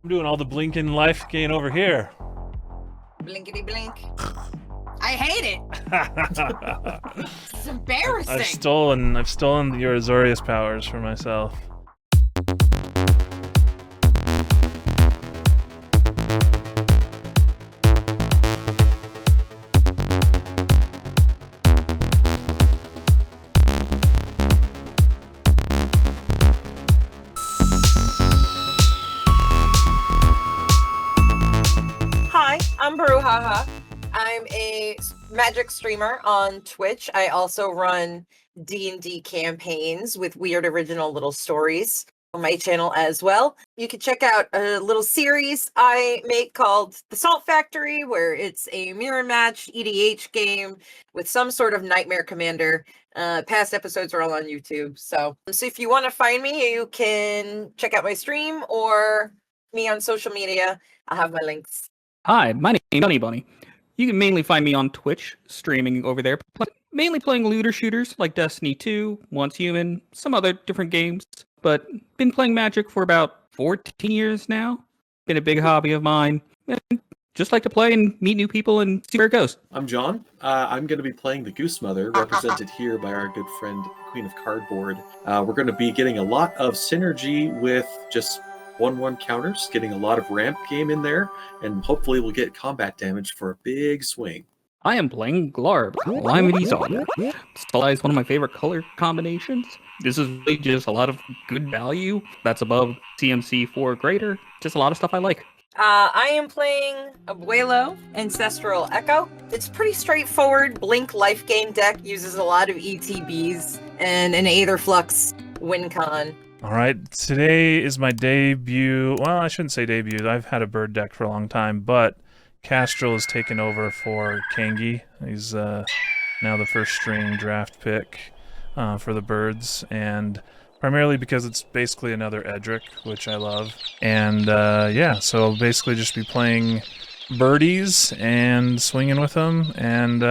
I'm doing all the blinking life gain over here. Blinkety blink. I hate it. It's embarrassing. I've stolen your Azorius powers for myself. Hi, I'm Baruhaha. I'm a magic streamer on Twitch. I also run D&D campaigns with weird original little stories on my channel as well. You can check out a little series I make called The Salt Factory, where it's a mirror match EDH game with some sort of nightmare commander. Past episodes are all on YouTube. So if you want to find me, you can check out my stream or me on social media. I'll have my links. Hi, my name is Bunny. You can mainly find me on Twitch, streaming over there, mainly playing looter shooters like Destiny 2, Once Human, some other different games, but been playing Magic for about 14 years now. Been a big hobby of mine, and just like to play and meet new people and see where it goes. I'm John. I'm going to be playing the Goose Mother, represented here by our good friend Queen of Cardboard. We're going to be getting a lot of synergy with just 1/1 counters, getting a lot of ramp game in there, and hopefully we'll get combat damage for a big swing. I am playing GLARB, Calamity Zone. Stella is one of my favorite color combinations. This is really just a lot of good value that's above CMC 4 greater. Just a lot of stuff I like. I am playing Abuelo, Ancestral Echo. It's pretty straightforward. Blink life game deck uses a lot of ETBs and an Aetherflux win con. All right, today is my debut. Well, I shouldn't say debut. I've had a bird deck for a long time, but KASTRAL has taken over for Kangi. He's now the first string draft pick for the birds, and primarily because it's basically another Edric, which I love. And yeah, so I'll basically just be playing birdies and swinging with them, and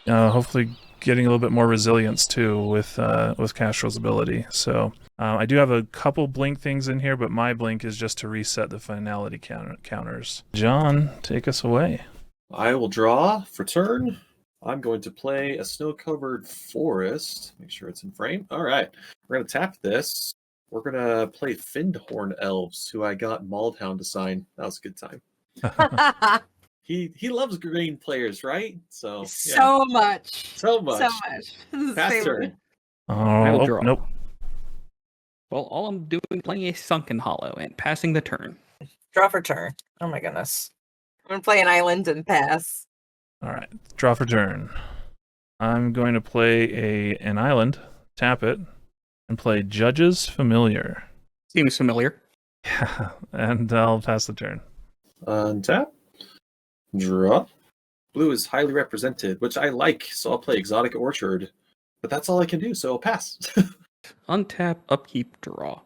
hopefully getting a little bit more resilience too with KASTRAL's ability. So I do have a couple blink things in here, but my blink is just to reset the finality counters. John, take us away. I will draw for turn. I'm going to play a snow-covered forest. Make sure it's in frame. All right. We're going to tap this. We're going to play Findhorn Elves, who I got Maldhound to sign. That was a good time. He loves green players, right? So yeah. So much. So much. This is Pass favorite. turn. I will Oh, draw. nope. Well, all I'm doing is playing a Sunken Hollow and passing the turn. Draw for turn. Oh my goodness. I'm gonna play an island and pass. All right, draw for turn. I'm going to play an island, tap it, and play Judge's Familiar. Seems familiar. And I'll pass the turn. Untap. Draw. Blue is highly represented, which I like, so I'll play Exotic Orchard. But that's all I can do, so I'll pass. Untap, upkeep, draw.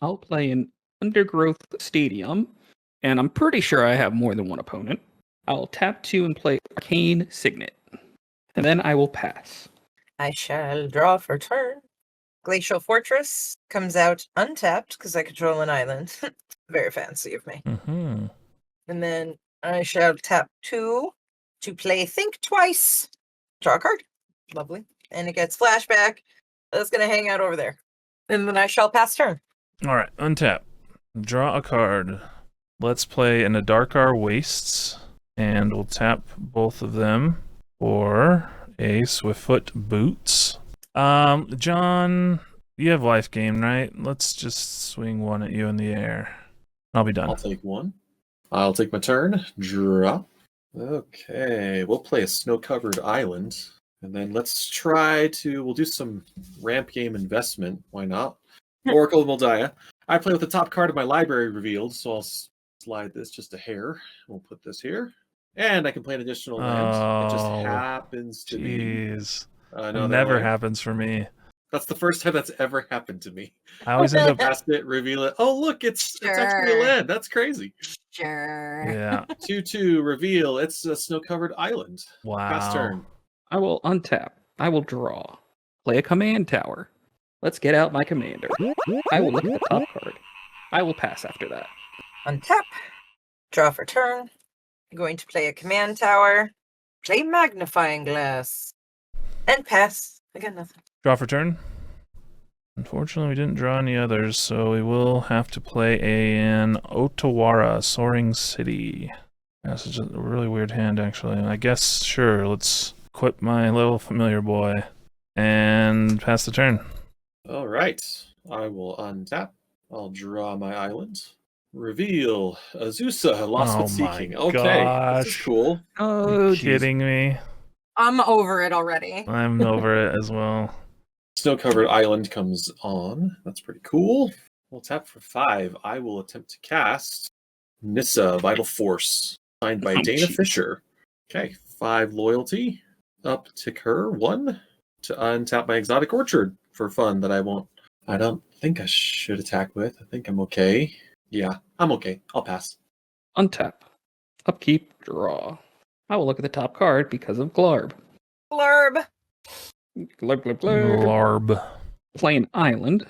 I'll play an Undergrowth Stadium, and I'm pretty sure I have more than one opponent. I'll tap 2 and play Arcane Signet. And then I will pass. I shall draw for turn. Glacial Fortress comes out untapped because I control an island. Very fancy of me. Mm-hmm. And then I shall tap 2 to play Think Twice. Draw a card. Lovely. And it gets flashback. That's going to hang out over there. And then I shall pass turn. All right, untap. Draw a card. Let's play an Adarkar Wastes, and we'll tap both of them for a Swiftfoot Boots. John, you have life gain, right? Let's just swing one at you in the air. I'll be done. I'll take one. I'll take my turn. Draw. Okay, we'll play a snow-covered island. And then we'll do some ramp game investment. Why not? Oracle of Moldiah. I play with the top card of my library revealed, so I'll slide this just a hair. We'll put this here. And I can play an additional land. It just happens to be. Jeez. It No, never happens for me. That's the first time that's ever happened to me. I always end up... Cast it, reveal it. Oh, look, it's actually a land. That's crazy. Sure. Yeah. 2/2, reveal. It's a snow-covered island. Wow. Pass turn. I will untap. I will draw. Play a command tower. Let's get out my commander. I will look at the top card. I will pass after that. Untap. Draw for turn. I'm going to play a command tower. Play magnifying glass. And pass. I got nothing. Draw for turn. Unfortunately, we didn't draw any others, so we will have to play an Otawara, Soaring City. This is a really weird hand, actually. I guess, sure, let's equip my little familiar boy and pass the turn. All right. I will untap. I'll draw my island. Reveal Azusa, Lost but Oh my Seeking. Okay, this is gosh. cool. Oh, You geez. kidding me? I'm over it already. I'm over it as well. Snow-covered island comes on. That's pretty cool. We'll tap for 5. I will attempt to cast Nissa, Vital Force, signed by Oh, Dana geez. Fisher. Okay, 5 loyalty. Uptick her 1 to untap my Exotic Orchard for fun that I don't think I should attack with. I think I'm okay. Yeah, I'm okay. I'll pass. Untap. Upkeep, draw. I will look at the top card because of GLARB. Blurb. GLARB, GLARB, GLARB. Larb. Play an island.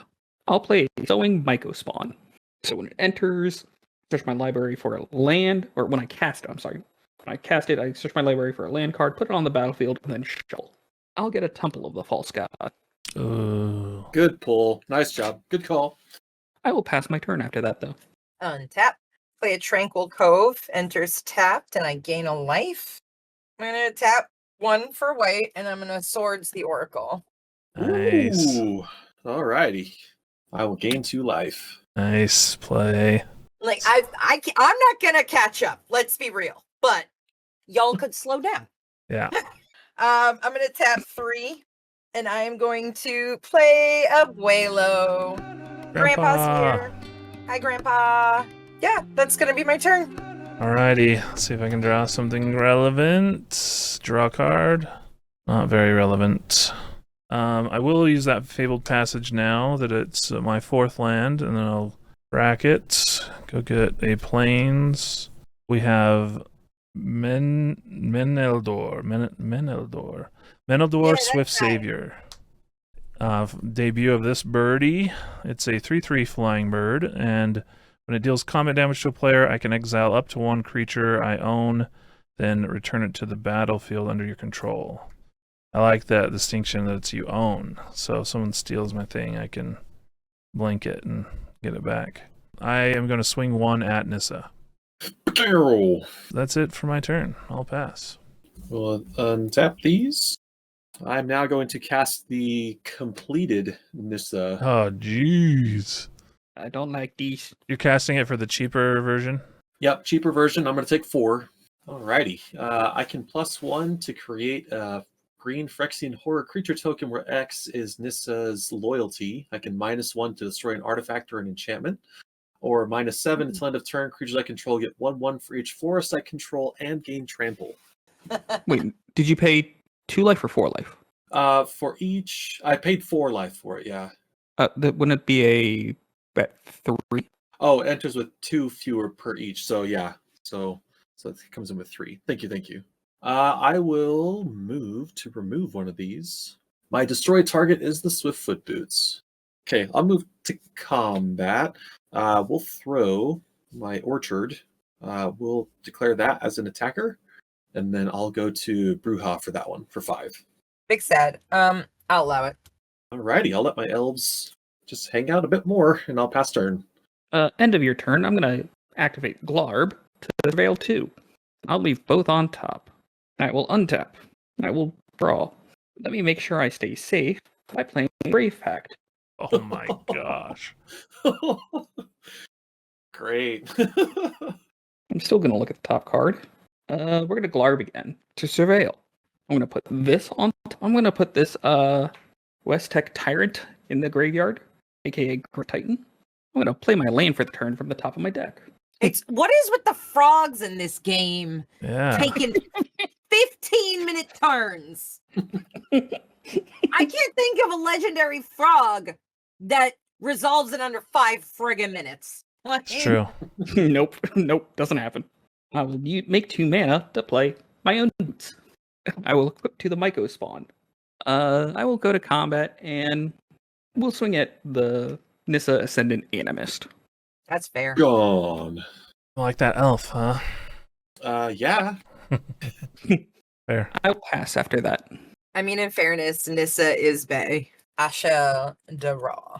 I'll play Sowing Myco Spawn. So when it enters, search my library for a land, or when I cast it, I'm sorry. When I cast it, I search my library for a land card, put it on the battlefield, and then shuffle. I'll get a Temple of the False God. Good pull. Nice job. Good call. I will pass my turn after that, though. Untap. Play a Tranquil Cove. Enters tapped, and I gain a life. I'm going to tap 1 for white, and I'm going to Swords the Oracle. Nice. Ooh. Alrighty. I will gain 2 life. Nice play. Like, I'm not going to catch up. Let's be real. But y'all could slow down. Yeah. I'm going to tap 3, and I am going to play Abuelo. Grandpa's here. Hi, Grandpa. Yeah, that's going to be my turn. Alrighty. Let's see if I can draw something relevant. Draw a card. Not very relevant. I will use that Fabled Passage now that it's my 4th land, and then I'll bracket. Go get a Plains. We have Meneldor. Yeah, Swift that's right. Savior. Debut of this birdie. It's a 3/3 flying bird, and when it deals combat damage to a player, I can exile up to 1 creature I own, then return it to the battlefield under your control. I like that distinction that it's you own. So if someone steals my thing, I can blink it and get it back. I am going to swing 1 at Nissa. That's it for my turn. I'll pass. We'll untap these. I'm now going to cast the completed Nissa. Oh, jeez. I don't like these. You're casting it for the cheaper version? Yep, cheaper version. I'm going to take 4. Alrighty. I can +1 to create a green Phyrexian horror creature token where X is Nissa's loyalty. I can -1 to destroy an artifact or an enchantment. Or -7 until end of turn. Creatures I control get 1/1 for each forest I control and gain trample. Wait, did you pay 2 life or 4 life? For each, I paid 4 life for it. Yeah. Wouldn't it be a bet 3? Oh, it enters with 2 fewer per each. So yeah. So it comes in with 3. Thank you. I will move to remove one of these. My destroy target is the Swiftfoot Boots. Okay, I'll move to combat. We'll throw my orchard. We'll declare that as an attacker, and then I'll go to Bruja for that one for 5. Big sad. I'll allow it. Alrighty, I'll let my elves just hang out a bit more, and I'll pass turn. End of your turn, I'm going to activate GLARB to Surveil 2. I'll leave both on top. I will untap. I will draw. Let me make sure I stay safe by playing Brave Pact. Oh my gosh. Great. I'm still going to look at the top card. We're going to GLARB again to Surveil. I'm going to put this on. I'm going to put this West Tech Tyrant in the graveyard, aka Titan. I'm going to play my lane for the turn from the top of my deck. What is with the frogs in this game? Yeah. Taking 15-minute turns. I can't think of a legendary frog that resolves in under 5 friggin' minutes. It's true. Nope, doesn't happen. I will make 2 mana to play my own boots. I will equip to the Myco spawn. I will go to combat and we'll swing at the Nissa Ascendant Animist. That's fair. Gone. Like that elf, huh? Yeah. Fair. I'll pass after that. I mean, in fairness, Nissa is Bay. I shall draw.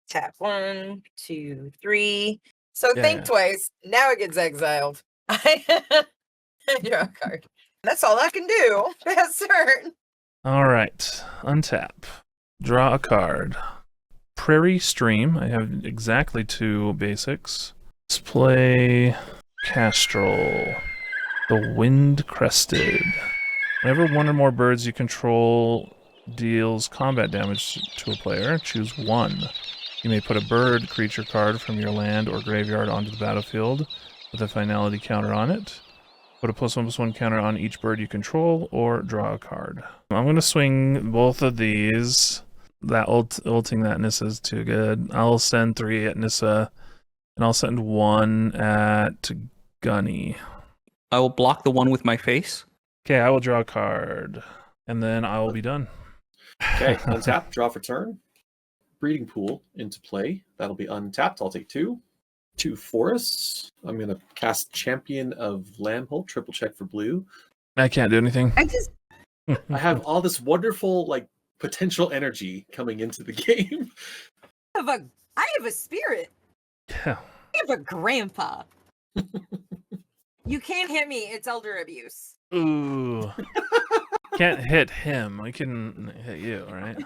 Tap 1, 2, 3. So Yeah, think yeah. twice. Now it gets exiled. I draw a card. That's all I can do. Pass turn. All right. Untap. Draw a card. Prairie Stream. I have exactly 2 basics. Let's play KASTRAL. The Wind Crested. Whenever one or more birds you control deals combat damage to a player, choose 1. You may put a bird creature card from your land or graveyard onto the battlefield with a finality counter on it. Put a +1/+1 counter on each bird you control, or draw a card. I'm going to swing both of these. That ulting that Nissa is too good. I'll send 3 at Nissa, and I'll send 1 at Gunny. I will block the one with my face. Okay, I will draw a card, and then I will be done. Okay, untap, draw for turn. Breeding Pool into play. That'll be untapped. I'll take 2. 2 forests. I'm going to cast Champion of Lambholt, triple check for blue. I can't do anything. I have all this wonderful, like, potential energy coming into the game. I have a spirit. Yeah. I have a grandpa. You can't hit me. It's elder abuse. Ooh. Can't hit him. We can hit you, right?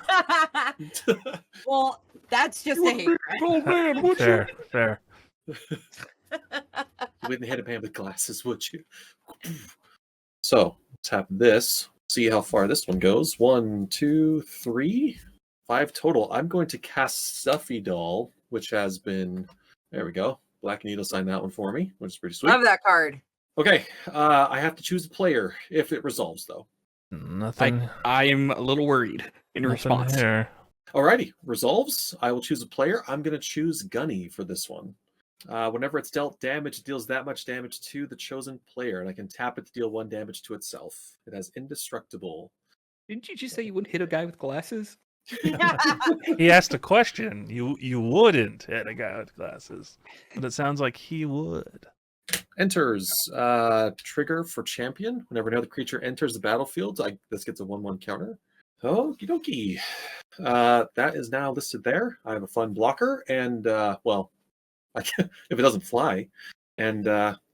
Well, that's just a hate. Oh man, what's Fair, fair. You wouldn't hit a man with glasses, would you? So, tap this. See how far this one goes. 1, 2, 3, 5 total. I'm going to cast Stuffy Doll, which has been... There we go. Black Needle signed that one for me, which is pretty sweet. Love that card. Okay, I have to choose a player if it resolves, though. Nothing. I am a little worried in Nothing response. here. Alrighty, resolves. I will choose a player. I'm going to choose Gunny for this one. Whenever it's dealt damage, it deals that much damage to the chosen player, and I can tap it to deal 1 damage to itself. It has indestructible. Didn't you just say you wouldn't hit a guy with glasses? He asked a question. You wouldn't hit a guy with glasses, but it sounds like he would. Enters. Trigger for champion. Whenever another creature enters the battlefield, this gets a 1/1 counter. Okie dokie. That is now listed there. I have a fun blocker, and well, if it doesn't fly, and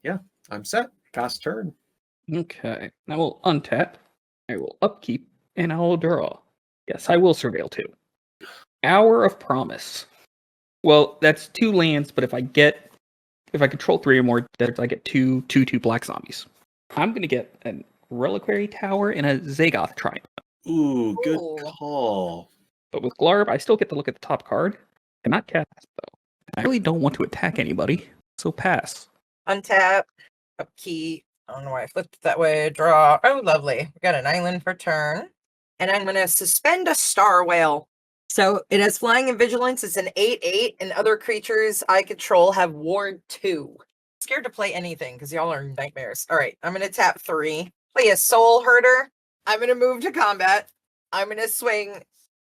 yeah, I'm set. Pass turn. Okay. I will untap. I will upkeep, and I will draw. Yes, I will surveil too. Hour of Promise. Well, that's 2 lands, but if I control 3 or more deserts, I get 2/2 black zombies. I'm gonna get a Reliquary Tower and a Zagoth Triumph. Ooh, good Ooh. call. But with GLARB, I still get to look at the top card. Cannot cast though. I really don't want to attack anybody, so pass. Untap. Upkeep. I don't know why I flipped it that way. Draw. Oh, lovely. We got an island for turn. And I'm going to suspend a Star Whale. So it has flying and vigilance. It's an 8/8, and other creatures I control have ward 2. Scared to play anything because y'all are nightmares. All right, I'm going to tap 3. Play a Soul Herder. I'm going to move to combat. I'm going to swing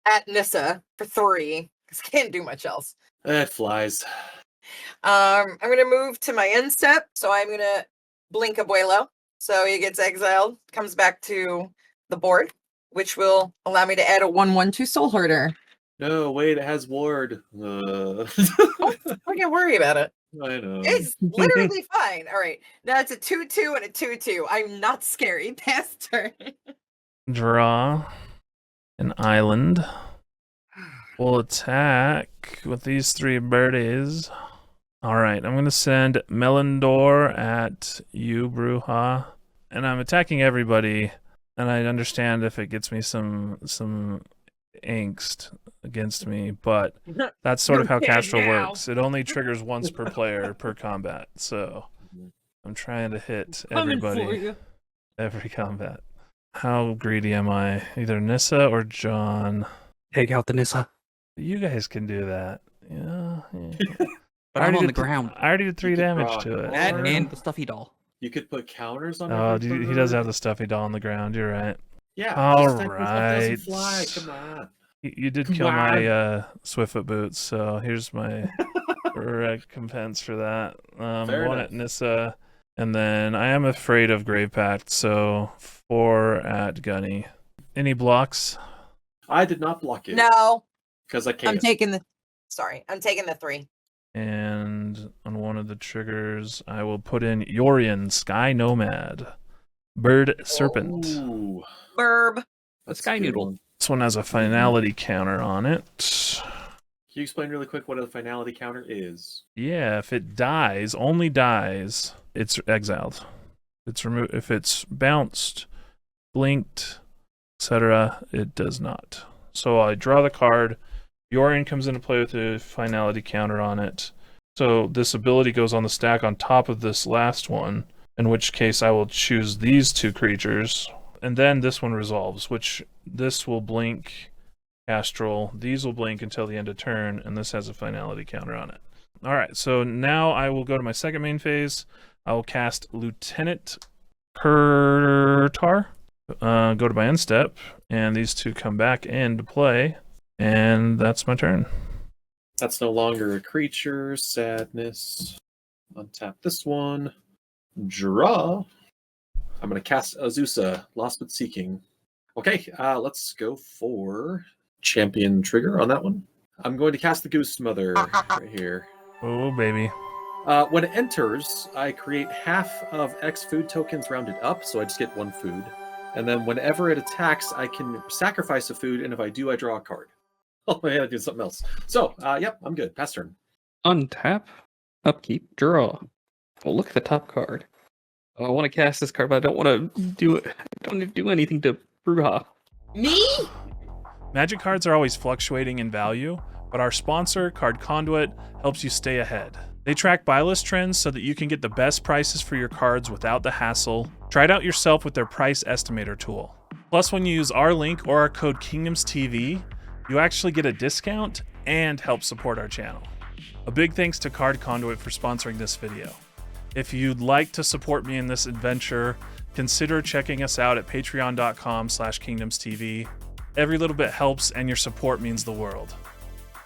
at Nissa for 3 because I can't do much else. That flies. I'm going to move to my end step. So I'm going to blink Abuelo. So he gets exiled, comes back to the board, which will allow me to add a 1/1 to Soul Herder. No, wait, it has ward. I can't worry about it. I know. It's literally fine. All right. Now it's a 2/2 and a 2/2. I'm not scary. Pass turn. Draw an island. We'll attack with these 3 birdies. Alright, I'm going to send Melindor at you, Bruja. And I'm attacking everybody. And I understand if it gets me some angst against me, but that's sort of how KASTRAL works. It only triggers once per player per combat. So I'm trying to hit everybody every combat. How greedy am I? Either Nissa or John. Take out the Nissa. You guys can do that. Yeah. But I'm on the ground. I already did 3 damage draw to it. That Or- and the stuffy doll. You could put counters on Oh, every he does bird. have the stuffy doll on the ground. You're right. Yeah. All this type of stuff doesn't fly. right. Come on. You did kill my Swiftfoot boots, so here's my recompense for that. Fair One enough. at Nissa, and then I am afraid of Grave Pact, so 4 at Gunny. Any blocks? I did not block it. No, Because I I'm can't. taking the. Sorry, I'm taking the 3. And on one of the triggers, I will put in Yorian, Sky Nomad, Bird Serpent. Ooh, Burb. that's Sky a good Noodle. one. This one has a finality counter on it. Can you explain really quick what a finality counter is? Yeah, if it dies, only dies, it's exiled. It's removed. If it's bounced, blinked, etc., it does not. So I draw the card. Yorian comes into play with a finality counter on it. So this ability goes on the stack on top of this last one, in which case I will choose these 2 creatures, and then this one resolves, which this will blink KASTRAL. These will blink until the end of turn, and this has a finality counter on it. All right, so now I will go to my second main phase. I will cast Lieutenant Kurtar, go to my end step, and these 2 come back into play, and that's my turn. That's no longer a creature. Sadness. Untap this one. Draw. I'm going to cast Azusa, Lost but Seeking. Okay, let's go for champion trigger on that one. I'm going to cast the Goose Mother right here. Oh, baby. When it enters, I create half of X food tokens rounded up, so I just get 1 food. And then whenever it attacks, I can sacrifice a food, and if I do, I draw a card. Oh, I had to do something else. So, yep, I'm good. Pass turn. Untap, upkeep, draw. Oh, look at the top card. Oh, I want to cast this card, but I don't want to do it. I don't want to do anything to Bruja. Me? Magic cards are always fluctuating in value, but our sponsor, Card Conduit, helps you stay ahead. They track buy list trends so that you can get the best prices for your cards without the hassle. Try it out yourself with their price estimator tool. Plus, when you use our link or our code KingdomsTV, you actually get a discount and help support our channel. A big thanks to Card Conduit for sponsoring this video. If you'd like to support me in this adventure, consider checking us out at patreon.com/KingdomsTV. Every little bit helps, and your support means the world.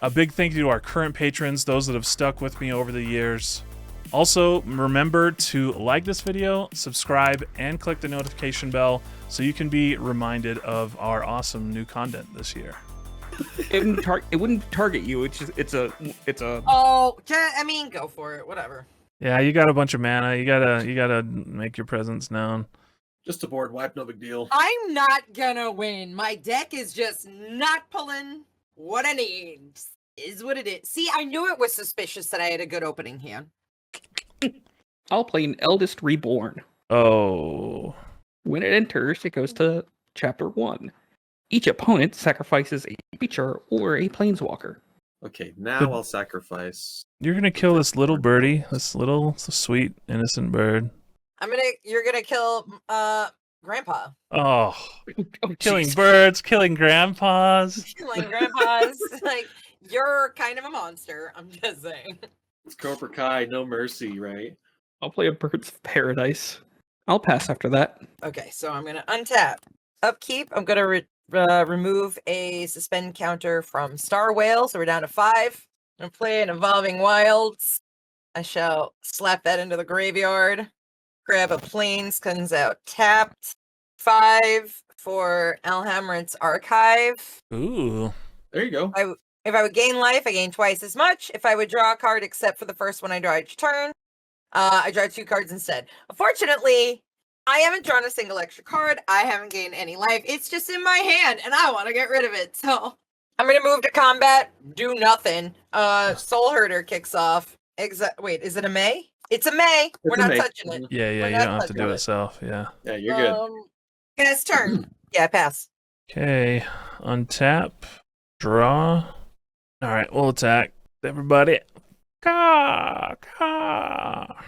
A big thank you to our current patrons, those that have stuck with me over the years. Also, remember to like this video, subscribe, and click the notification bell so you can be reminded of our awesome new content this year. It wouldn't target you. It's a. Oh, I mean, go for it. Whatever. Yeah, you got a bunch of mana. You gotta make your presence known. Just a board wipe, no big deal. I'm not gonna win. My deck is just not pulling what I need. Is what it is. See, I knew it was suspicious that I had a good opening hand. I'll play an Eldest Reborn. Oh. When it enters, it goes to Chapter 1. Each opponent sacrifices a creature or a planeswalker. Okay, now I'll sacrifice. You're gonna kill this little birdie, this little sweet, innocent bird. You're gonna kill Grandpa. Oh, Oh, killing jeez. birds, killing grandpas. Killing Grandpa's like, you're kind of a monster. I'm just saying. It's Cobra Kai, no mercy, right? I'll play a Birds of Paradise. I'll pass after that. Okay, so I'm gonna untap. Upkeep, I'm gonna remove a suspend counter from Star Whale, so we're down to 5. I'm gonna play an Evolving Wilds. I shall slap that into the graveyard. Grab a Plains, comes out tapped. 5 for Alhamrant's Archive. Ooh. There you go. If I would gain life, I gain twice as much. If I would draw a card, except for the first one I draw each turn, I draw 2 cards instead. Unfortunately, I haven't drawn a single extra card. I haven't gained any life. It's just in my hand, and I want to get rid of it. So I'm going to move to combat, do nothing. Soul Herder kicks off. Wait, is it a May? It's a May. We're not touching it. Yeah, We're you not don't have to touching do it. it self, yeah. Yeah, you're good. Pass turn. Yeah, pass. Okay, untap, draw. All right, we'll attack. Everybody. Caw, caw.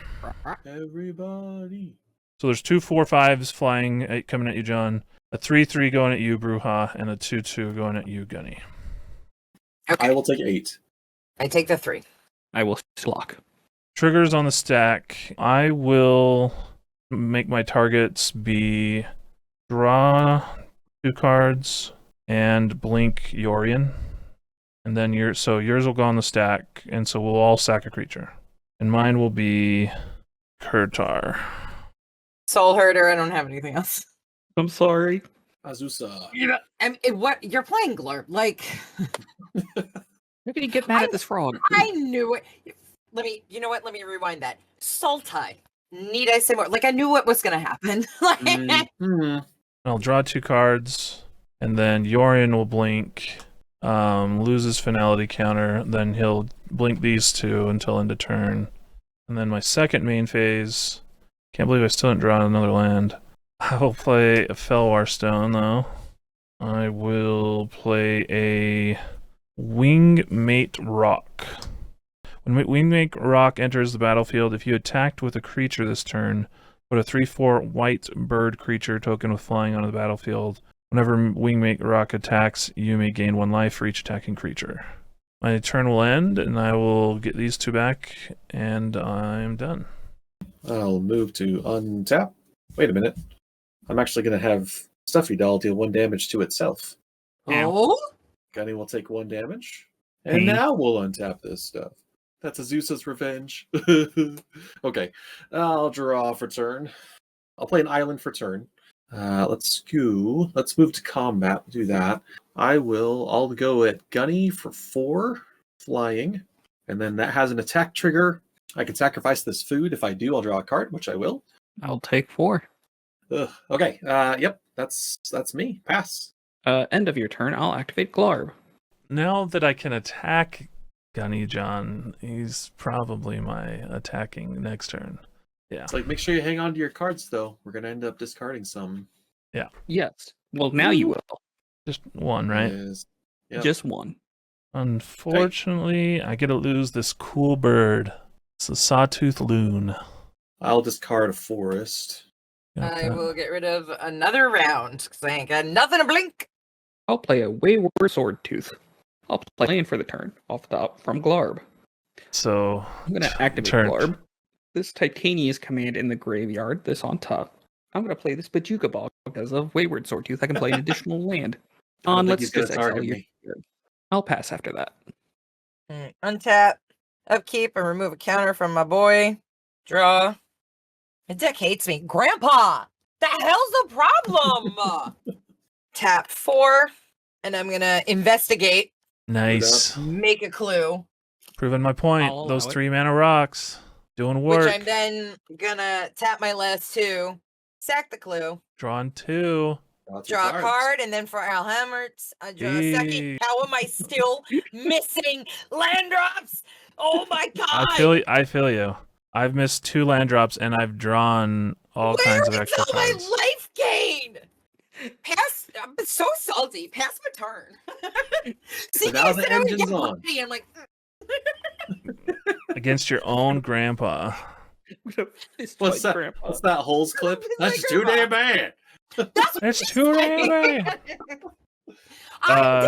Everybody. So there's 2 4/5s flying, coming at you, John. A 3/3 going at you, Bruja, and a 2/2 going at you, Gunny. Okay. I will take 8. I take the 3. I will block. Triggers on the stack. I will make my targets be draw 2 cards and blink Yorian. And then yours will go on the stack, and so we'll all sack a creature. And mine will be Kurtar. Soul Herder. I don't have anything else. I'm sorry. Azusa. What you're playing, GLARB? Like, How can you get mad at this frog? I knew it. You know what? Let me rewind that. Sultai. Need I say more? Like, I knew what was gonna happen. I'll draw 2 cards, and then Yorion will blink, loses finality counter, then he'll blink these 2 until end of turn. And then my second main phase, can't believe I still didn't draw another land. I will play a Felwar Stone, though. I will play a Wingmate Rock. When Wingmate Rock enters the battlefield, if you attacked with a creature this turn, put a 3/4 white bird creature token with flying onto the battlefield. Whenever Wingmate Rock attacks, you may gain 1 life for each attacking creature. My turn will end, and I will get these 2 back, and I'm done. I'll move to untap. Wait a minute. I'm actually going to have Stuffy Doll deal 1 damage to itself. Oh, Gunny will take 1 damage. And now we'll untap this stuff. That's Azusa's revenge. Okay. I'll draw for turn. I'll play an island for turn. Let's move to combat. We'll do that. I'll go at Gunny for 4 flying. And then that has an attack trigger. I can sacrifice this food. If I do, I'll draw a card, which I will. I'll take 4. Okay. Yep. That's me. Pass. End of your turn, I'll activate GLARB. Now that I can attack Gunny John, he's probably my attacking next turn. Yeah. It's like, make sure you hang on to your cards, though. We're going to end up discarding some. Yeah. Yes. Well, now you will. Just 1, right? Yep. Just 1. Unfortunately, I get to lose this cool bird. It's a Sawtooth Loon. I'll discard a forest. I will get rid of another round because I ain't got nothing to blink. I'll play a Wayward Swordtooth. I'll play land for the turn, off the top from GLARB. So I'm going to activate GLARB. This Titania's command in the graveyard, this on top. I'm going to play this Bajuka Bog as a Wayward Swordtooth. I can play an additional land. Let's just exile your turn. I'll pass after that. Untap, upkeep, and remove a counter from my boy. Draw. My deck hates me. Grandpa! The hell's the problem? Tap 4, and I'm going to investigate. Nice. Make a clue. Proving my point. Those 3 mana rocks. Doing work. Which I'm then going to tap my last 2. Sack the clue. Drawing 2. Draw a card, and then for Alhammerts, I draw a second. How am I still missing land drops? Oh my god! I feel you. I've missed 2 land drops, and I've drawn all kinds of extra cards. Where is all my life gain? I'm so salty. Pass my turn. See, now the engine's on. I'm like, against your own grandpa. What's that holes clip? That's too damn bad. That's too damn bad.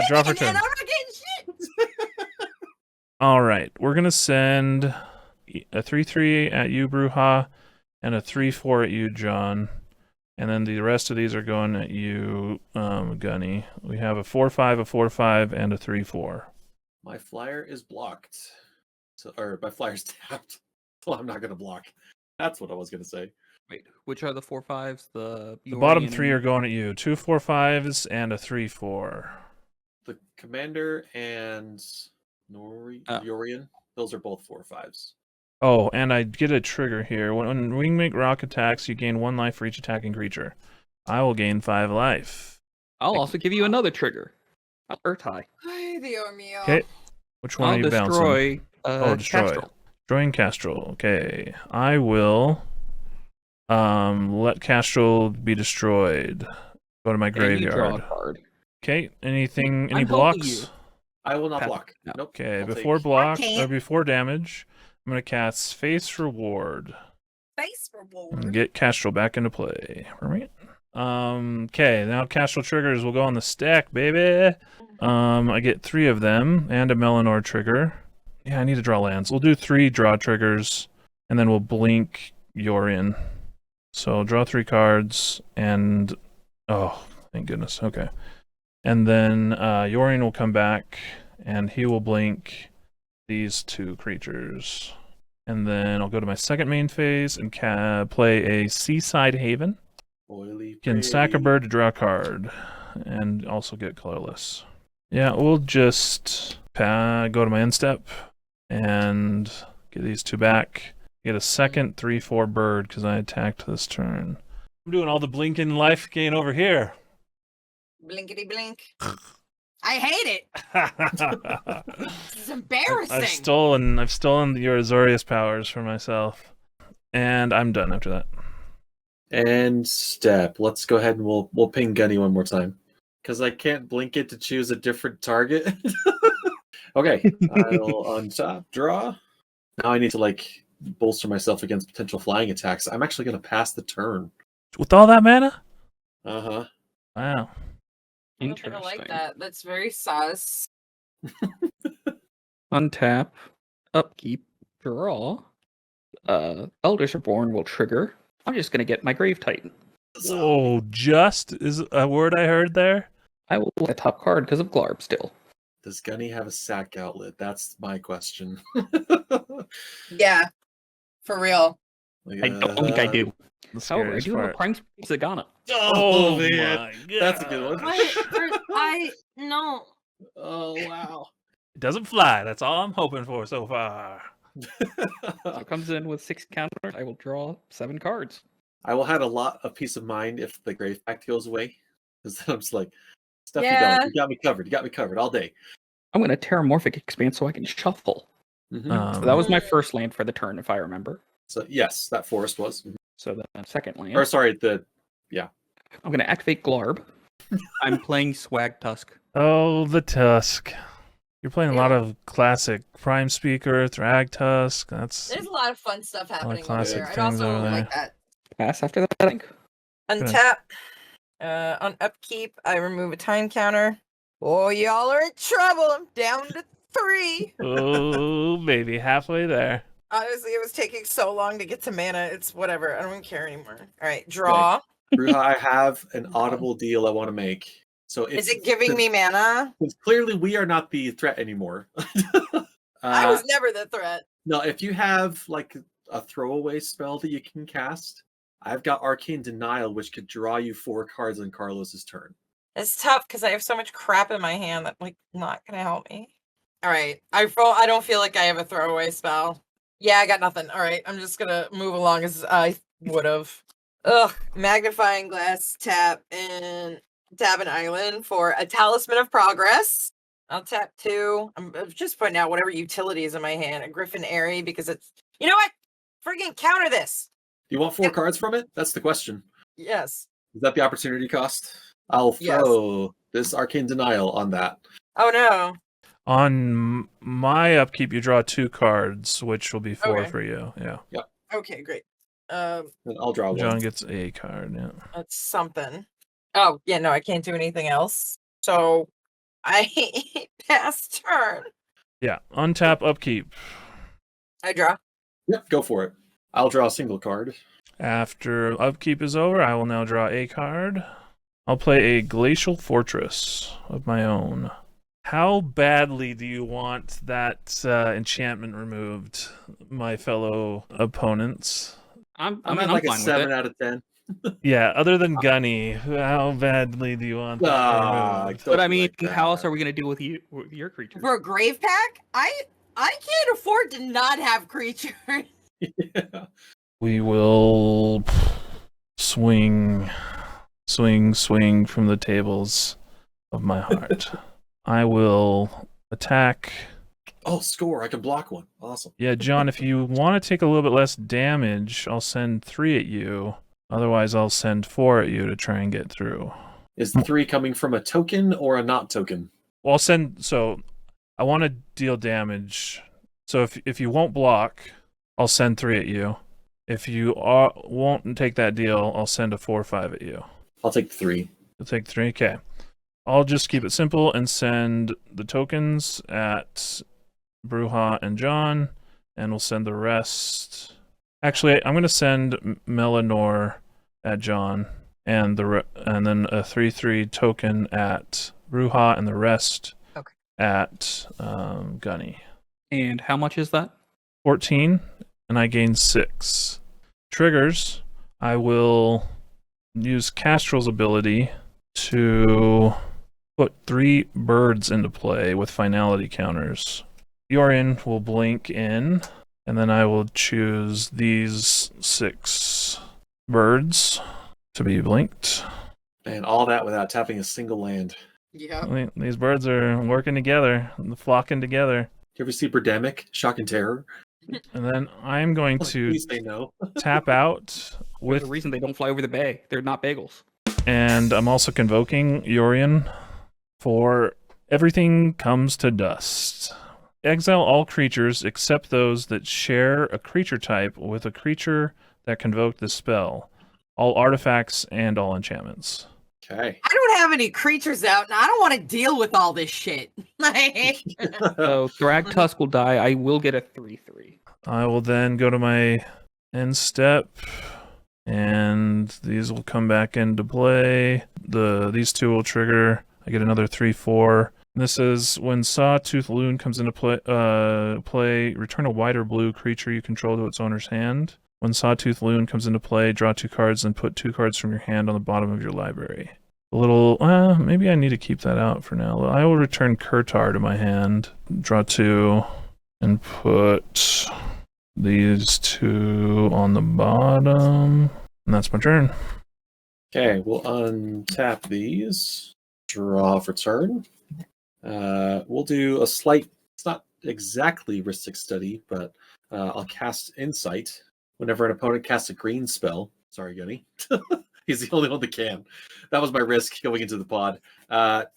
Draw for turn. I'm not getting shit. All right, we're gonna send a 3/3 at you, Bruja, and a 3/4 at you, John. And then the rest of these are going at you, Gunny. We have a 4/5, a 4/5, and a 3/4. My flyer is blocked. Or my flyer's tapped. So I'm not going to block. That's what I was going to say. Wait, which are the 4/5s? The bottom 3 are going at you. 2 4/5s and a 3/4. The commander and Yorion, those are both 4/5s. Oh, and I get a trigger here. When Wingmate Rock attacks, you gain 1 life for each attacking creature. I will gain 5 life. I'll also give you another trigger. Urtai. Ay, Dios mío. Okay. Which one are you bouncing? Destroy. Destroy. Destroying Kastral. Okay. I will let Kastral be destroyed. Go to my graveyard. Draw a card. Okay. Any I'm blocks? I will not block. No. Nope. Okay. I'll Before take... block or before damage, I'm gonna cast Face Reward. Face Reward. And get Kastral back into play. Right. Okay, now Kastral triggers will go on the stack, baby. I get 3 of them and a Melanor trigger. Yeah, I need to draw lands. We'll do 3 draw triggers, and then we'll blink Yorion. So draw 3 cards, and oh, thank goodness. Okay, and then Yorion will come back, and he will blink these 2 creatures. And then I'll go to my second main phase and play a Seaside Haven. Oily Can sack a pretty. bird to draw a card, and also get colorless. Yeah, we'll just go to my end step and get these 2 back. Get a second 3/4 bird because I attacked this turn. I'm doing all the blinking life gain over here. Blinkety blink. I hate it. This is embarrassing. I've stolen your Azorius powers for myself, and I'm done after that. And step. Let's go ahead and we'll ping Gunny one more time. Because I can't blink it to choose a different target. Okay. I'll untap, draw. Now I need to bolster myself against potential flying attacks. I'm actually gonna pass the turn. With all that mana? Uh-huh. Wow. I don't think I like that. That's very sus. Untap, upkeep, draw. Elders Reborn will trigger. I'm just gonna get my Grave Titan. Oh, just is a word I heard there? I will play a top card because of GLARB still. Does Gunny have a sack outlet? That's my question. Yeah. For real. I don't think I do. The However, I scariest do have a part. Prime Zagana. Oh, my man. That's a good one. No. Oh, wow. It doesn't fly. That's all I'm hoping for so far. So it comes in with 6 counters. I will draw 7 cards. I will have a lot of peace of mind if the Grave Pact goes away. Because then I'm just like, stuff Yeah. you don't. You got me covered. You got me covered all day. I'm going to Terramorphic Expand so I can shuffle. Mhm. So that was my first land for the turn, if I remember. So yes, that forest was. So the second land. Or sorry, I'm going to activate GLARB. I'm playing Swag Tusk. Oh, the Tusk. You're playing a lot of classic Prime Speaker, Thrag Tusk. There's a lot of fun stuff happening over classic there. I'd things also over there. like that. Pass after that, I think. Untap. On upkeep, I remove a time counter. Oh, y'all are in trouble. I'm down to 3. Oh, baby, halfway there. Honestly, it was taking so long to get to mana. It's whatever. I don't even care anymore. All right, draw. Ruha, I have an audible deal I want to make. So Is it giving me mana? Because clearly we are not the threat anymore. I was never the threat. No, if you have a throwaway spell that you can cast, I've got Arcane Denial, which could draw you 4 cards on Carlos's turn. It's tough because I have so much crap in my hand that not gonna help me. All right, I don't feel like I have a throwaway spell. Yeah, I got nothing. All right, I'm just gonna move along as I would have. Ugh, magnifying glass, tap an island for a Talisman of Progress. I'll tap 2. I'm just putting out whatever utility is in my hand. A Griffin Airy because it's. You know what? Freaking counter this. Do you want 4 cards from it? That's the question. Yes. Is that the opportunity cost? I'll throw this Arcane Denial on that. Oh no. On my upkeep, you draw 2 cards, which will be 4 Okay. for you. Yeah. Yep. Okay, great. And I'll draw 1. John gets a card. Yeah. That's something. Oh, yeah, no, I can't do anything else. So I pass turn. Yeah. Untap upkeep. I draw. Yep, go for it. I'll draw a single card. After upkeep is over, I will now draw a card. I'll play a Glacial Fortress of my own. How badly do you want that enchantment removed, my fellow opponents? I'm at fine like a with 7 it. out of 10. Yeah, other than Gunny, how badly do you want that removed? But I mean, how else are we going to deal with your creatures? For a grave pack, I can't afford to not have creatures. Yeah. We will swing from the tables of my heart. I will attack. Oh, score. I can block 1. Awesome. Yeah, John, if you want to take a little bit less damage, I'll send 3 at you. Otherwise, I'll send 4 at you to try and get through. Is the 3 coming from a token or a not token? Well, I want to deal damage. So if you won't block, I'll send 3 at you. If you won't take that deal, I'll send a 4/5 at you. I'll take 3. You'll take 3? Okay. I'll just keep it simple and send the tokens at Bruja and John, and we'll send the rest. Actually, I'm going to send Melanor at John, and then a 3/3 token at Bruja, and the rest at Gunny. And how much is that? 14, and I gain 6. Triggers, I will use Kastral's ability to put 3 birds into play with finality counters. Yorian will blink in, and then I will choose these 6 birds to be blinked. And all that without tapping a single land. Yeah. These birds are working together, flocking together. You ever see Birdemic? Shock and Terror? And then I'm going to Please say no. tap out There's with, a reason they don't fly over the bay. They're not bagels. and I'm also convoking Yorian for Everything Comes to Dust. Exile all creatures except those that share a creature type with a creature that convoked the spell. All artifacts and all enchantments. Okay. I don't have any creatures out, and I don't want to deal with all this shit. So Thragtusk will die. I will get a 3/3. I will then go to my end step, and these will come back into play. These 2 will trigger. I get another 3/4. This is when Sawtooth Loon comes into play, return a white or blue creature you control to its owner's hand. When Sawtooth Loon comes into play, draw 2 cards and put 2 cards from your hand on the bottom of your library. A little, maybe I need to keep that out for now. I will return Kurtar to my hand, draw 2, and put these 2 on the bottom. And that's my turn. Okay, we'll untap these. Draw for turn. We'll do a slight, it's not exactly Rhystic Study, but I'll cast Insight. Whenever an opponent casts a green spell, sorry, Gunny. He's the only one that can. That was my risk going into the pod.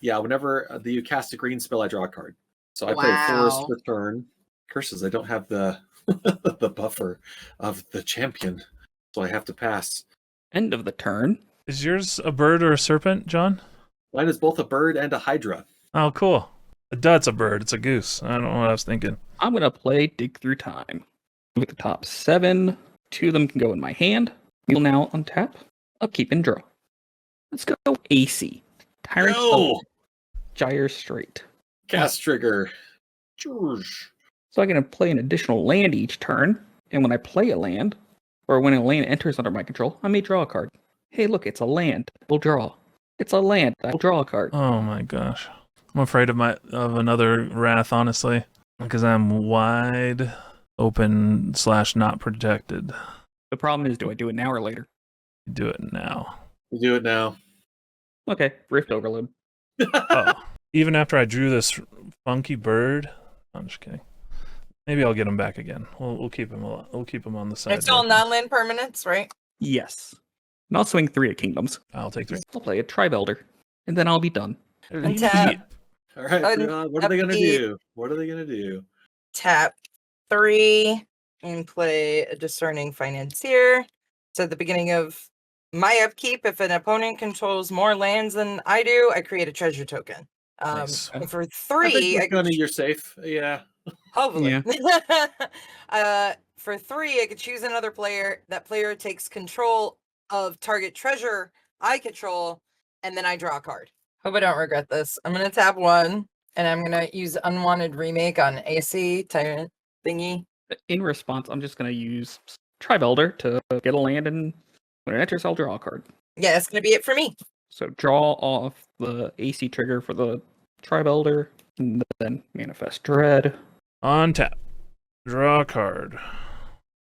Whenever you cast a green spell, I draw a card. So I play Forest for turn. Curses, I don't have the the buffer of the champion, so I have to pass. End of the turn. Is yours a bird or a serpent, John? Mine is both a bird and a hydra. Oh, cool. That's a bird. It's a goose. I don't know what I was thinking. I'm going to play Dig Through Time. With the top 7, 2 of them can go in my hand. We'll now untap, upkeep, and draw. Let's go AC. Tyrant No! of Gyre Strait. Cast trigger. George. So I can play an additional land each turn, and when I play a land, or when a land enters under my control, I may draw a card. Hey, look, it's a land. We'll draw. It's a land. I'll draw a card. Oh my gosh. I'm afraid of another wrath, honestly, because I'm wide open / not protected. The problem is, do I do it now or later? Do it now. You do it now. Okay, Rift Overload. Oh, even after I drew this funky bird, I'm just kidding. Maybe I'll get him back again. We'll keep him. We'll keep him on the side. It's all non-land permanents, right? Yes. And I'll swing 3 at Kingdoms. I'll take 3. I'll play a Tri-Belder, and then I'll be done. Untap. All right, what are they going to Upkeep. do? What are they going to do? Tap 3 and play a Discerning Financier. So at the beginning of my upkeep, if an opponent controls more lands than I do, I create a treasure token. Nice. And for I 3, think Gunny, you're safe. Yeah. hopefully. For 3, I could choose another player. That player takes control of target treasure I control, and then I draw a card. Hope I don't regret this. I'm gonna tap 1, and I'm gonna use Unwanted Remake on AC Tyrant thingy. In response, I'm just going to use Tri-Belder to get a land, and when it enters, I'll draw a card. Yeah, that's gonna be it for me. So draw off the AC trigger for the Tri-Belder, and then Manifest Dread. On tap. Draw a card.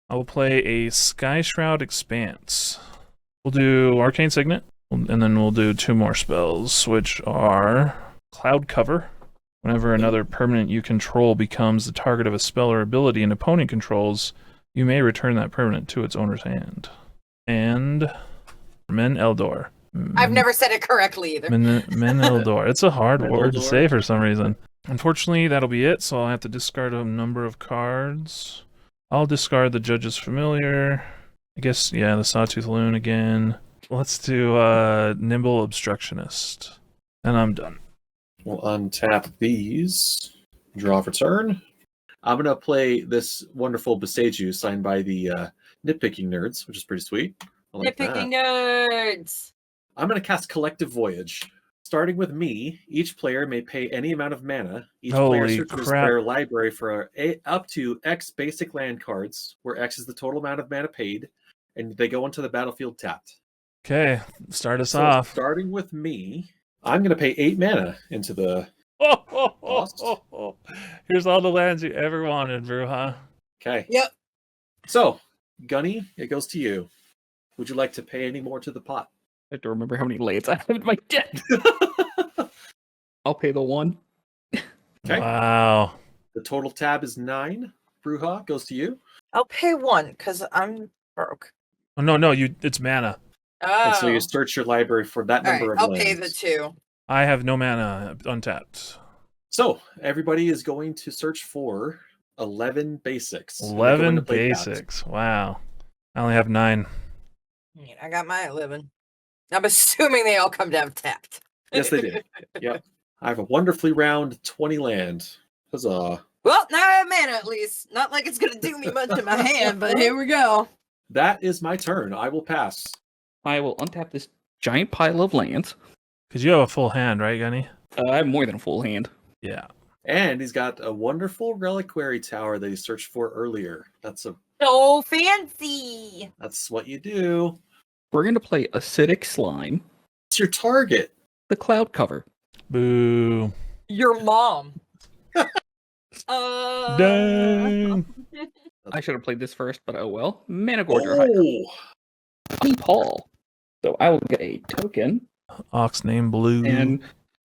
I will play a Sky Shroud Expanse. We'll do Arcane Signet, and then we'll do 2 more spells, which are Cloud Cover. Whenever another permanent you control becomes the target of a spell or ability an opponent controls, you may return that permanent to its owner's hand. And Men Eldor. I've never said it correctly either. Men Eldor. It's a hard Men word to Eldor. say for some reason. Unfortunately, that'll be it, so I'll have to discard a number of cards. I'll discard the Judge's Familiar. I guess, yeah, the Sawtooth Loon again. Let's do Nimble Obstructionist. And I'm done. We'll untap these. Draw for turn. I'm going to play this wonderful Beseju signed by the Nitpicking Nerds, which is pretty sweet. I like Nitpicking that. nerds. I'm going to cast Collective Voyage. Starting with me, each player may pay any amount of mana. Each Holy player searches crap. their library for up to X basic land cards, where X is the total amount of mana paid, and they go into the battlefield tapped. Okay, start us So off. starting with me, I'm going to pay 8 mana into the... Here's all the lands you ever wanted, Bruja. Okay. Yep. So, Gunny, it goes to you. Would you like to pay any more to the pot? I have to remember how many lands I have in my deck. I'll pay the 1. Okay. Wow. The total tab is 9. Bruja, goes to you. I'll pay 1 because I'm broke. Oh, no, it's mana. Oh. And so you search your library for that All number right, of I'll lands. pay the 2. I have no mana untapped. So, everybody is going to search for 11 basics. when they go 11 into play tapped. basics. Wow. I only have 9. I got my 11. I'm assuming they all come down tapped. Yes, they did. Yep. I have a wonderfully round 20 land. Huzzah. Well, now I have mana at least. Not like it's gonna do me much in my hand, but here we go. That is my turn. I will pass. I will untap this giant pile of lands. Because you have a full hand, right, Gunny? I have more than a full hand. Yeah. And he's got a wonderful reliquary tower that he searched for earlier. That's So fancy. what you do. We're going to play Acidic Slime, It's your target. the cloud cover. Boo. Your mom. Dang. I should have played this first, but oh well. Mana Gorger Hider. Oh, Bunny Paul. So I will get a token, Ox named Blue. and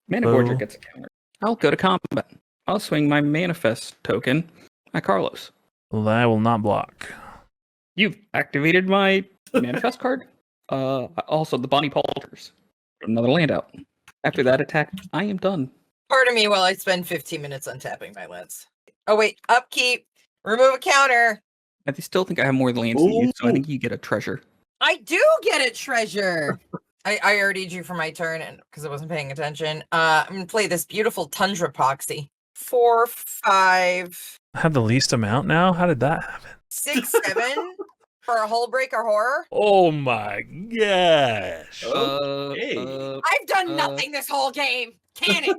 Mana Oh. Gorger gets a counter. I'll go to combat. I'll swing my Manifest token at Carlos. I will not block. You've activated my Manifest card. Also, the Bonnie Palters. Another land out. After that attack, I am done. Pardon me while I spend 15 minutes untapping my lands. Oh wait, upkeep. Remove a counter. I still think I have more lands than you, so I think you get a treasure. I do get a treasure. I already drew for my turn, and because I wasn't paying attention. I'm gonna play this beautiful Tundra Poxy. 4, 5, I have the least amount now? How did that happen? 6, 7 for a Hull Breaker Horror. Oh my gosh. okay. I've done nothing this whole game. Can it?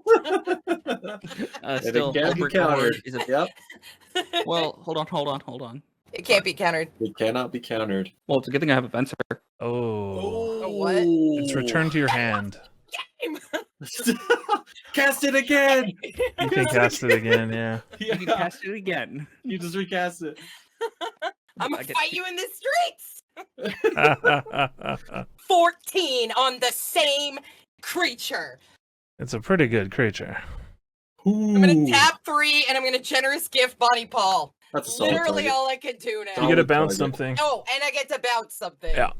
Still, can be Hullbreaker countered. is a... Yep. Well, hold on. It can't be countered. It cannot be countered. Well, it's a good thing I have a Fencer. Oh. A what? It's returned to your hand. Cast it again. You can cast it again, yeah. You can cast it again. You just recast it. I'm I gonna get fight to- you in the streets. 14 on the same creature. It's a pretty good creature. I'm gonna tap 3 and I'm gonna generous gift Bonnie Paul. That's a solid Literally target. all I can do You now. get to Solid bounce target. something. Oh, and I get to bounce something. Yeah.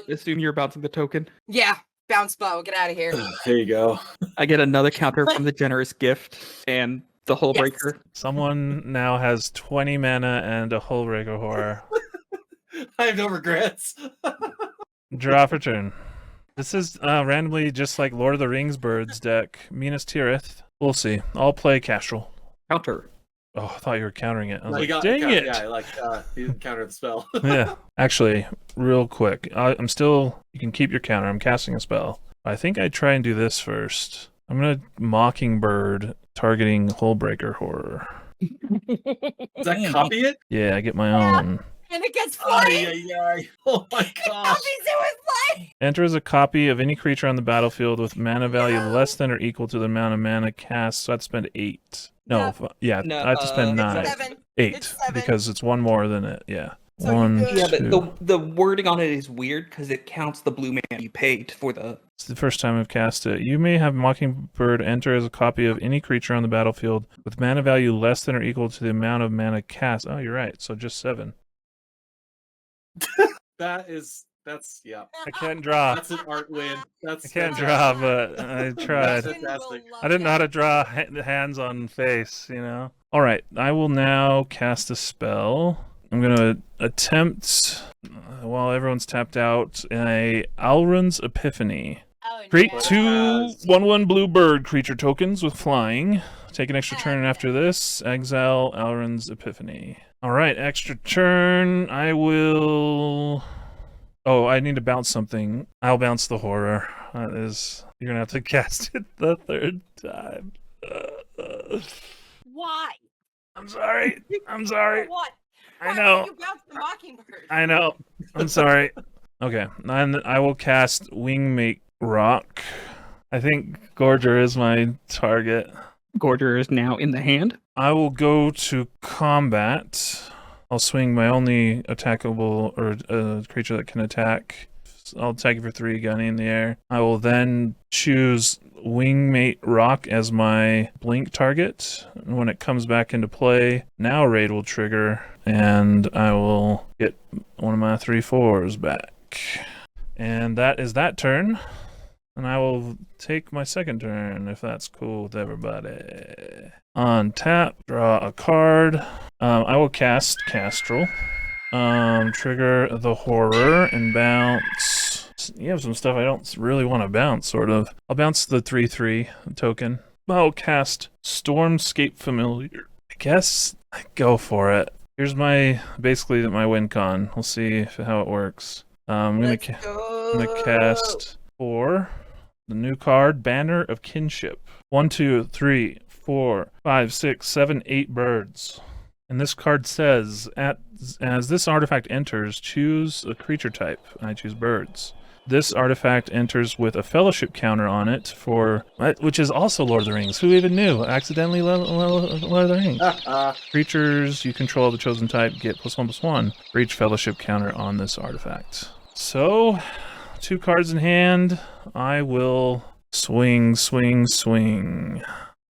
Assume you're bouncing the token. Yeah, bounce bow. Get out of here. There you go. I get another counter from the generous gift and the Hull Yes. Breaker. Someone now has 20 mana and a Hullbreaker Horror. I have no regrets. Draw for turn. This is randomly just like Lord of the Rings birds deck. Minas Tirith. We'll see. I'll play Kastral. Counter. Oh, I thought you were countering it. I was No, like, you dang it. Yeah, he didn't counter the spell. Yeah. Actually, real quick. I'm still... You can keep your counter. I'm casting a spell. I think I'd try and do this first. I'm going to Mockingbird targeting Hullbreaker Horror. Does that copy it? Yeah, I get my Yeah. own. And it gets flying. Oh my It gosh. copies it with flying. Enter as a copy of any creature on the battlefield with mana value less than or equal to the amount of mana cast. So I'd spend 8. No, Yeah. No, I have to spend it's 9. 7. 8, It's 7. because it's one more than it. Yeah. So you 1, could- 2. Yeah, but 2. the wording on it is weird because it counts the blue mana you paid for the... It's the first time I've cast it. You may have Mockingbird enter as a copy of any creature on the battlefield with mana value less than or equal to the amount of mana cast. Oh, you're right. So just 7. That's yeah. I can't draw. That's an art win. That's I can't fantastic. draw, but I tried. That's fantastic. I didn't know how to draw hands on face, you know? All right, I will now cast a spell. I'm going to attempt, while everyone's tapped out, a Alrund's Epiphany. Oh, Create no. 2 1/1 blue bird creature tokens with flying. Take an extra turn after this. Exile Alrund's Epiphany. All right, extra turn. I will... Oh, I need to bounce something. I'll bounce the horror. That is, you're gonna have to cast it the third time. Why? I'm sorry. I'm sorry. What? I Why know. You bounced the mockingbird. I know. I'm sorry. Okay, and I will cast Wingmate Rock. I think Gorger is my target. Gorger is now in the hand. I will go to combat. I'll swing my only attackable or creature that can attack. I'll attack you for 3, gunning in the air. I will then choose Wingmate Rock as my blink target. And when it comes back into play, now Raid will trigger, and I will get one of my 3/4s back. And that is that turn. And I will take my second turn, if that's cool with everybody. On tap, draw a card. I will cast KASTRAL. Trigger the horror and bounce. You have some stuff I don't really want to bounce, sort of. I'll bounce the 3/3 token. I'll cast Stormscape Familiar. I guess I go for it. Here's basically my win con. We'll see how it works. I'm gonna cast 4. The new card, Banner of Kinship. 1, 2, 3, 4, 5, 6, 7, 8 birds. And this card says, as this artifact enters, choose a creature type. I choose birds. This artifact enters with a fellowship counter on it which is also Lord of the Rings. Who even knew? Accidentally Lord of the Rings. Creatures you control of the chosen type get +1/+1 for each fellowship counter on this artifact. So, 2 cards in hand. I will swing.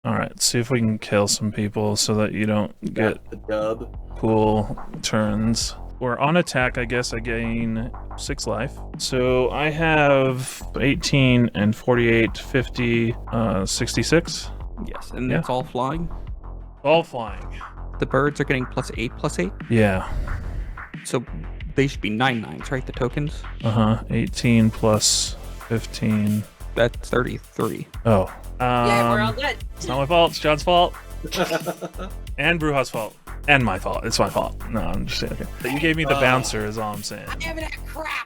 Alright, see if we can kill some people so that you don't get the dub. Cool turns. We're on attack, I guess I gain 6 life. So I have 18 and 48, 50, 66. Yes, and that's all flying. All flying. The birds are getting +8/+8. Yeah. So they should be 9/9s, right? The tokens? 18 plus 15. That's 33. Oh. Yeah, we're all dead. It's not my fault. It's John's fault. And Bruja's fault. And my fault. It's my fault. No, I'm just saying. Okay. But you gave me the bouncer, is all I'm saying. I'm having that crap.